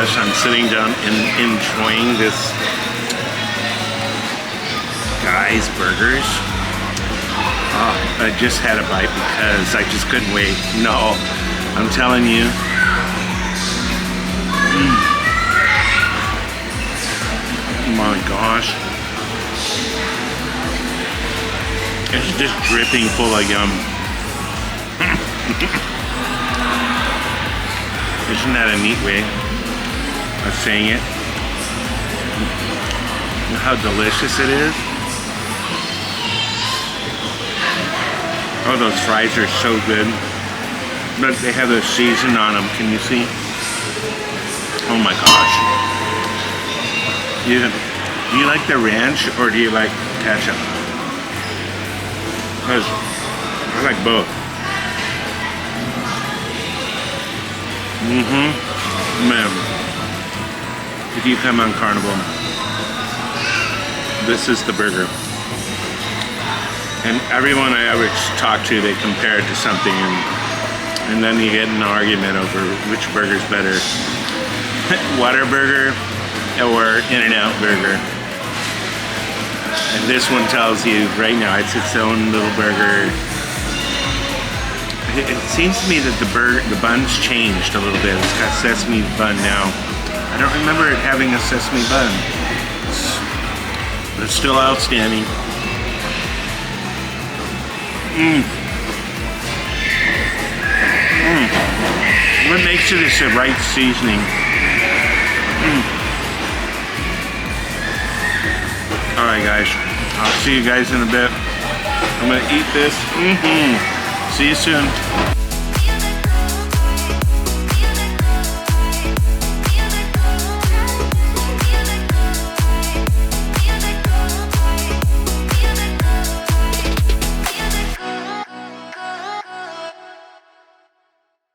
gosh, I'm sitting down and enjoying this guy's burgers. Oh, I just had a bite because I just couldn't wait. No, I'm telling you. Oh my gosh. It's just dripping full of yum. Isn't that a neat way of saying it? Look how delicious it is. Oh, those fries are so good. But they have the season on them. Can you see? Oh my gosh. Do you like the ranch or do you like ketchup? Because I like both. Man, if you come on Carnival, this is the burger. And everyone I ever talk to, they compare it to something, and then you get an argument over which burger's better. Whataburger or In-N-Out burger. And this one tells you right now it's its own little burger. It seems to me that the bun's changed a little bit. It's got sesame bun now. I don't remember it having a sesame bun. But it's still outstanding. What makes it is the right seasoning. Alright guys, I'll see you guys in a bit. I'm gonna eat this. See you soon.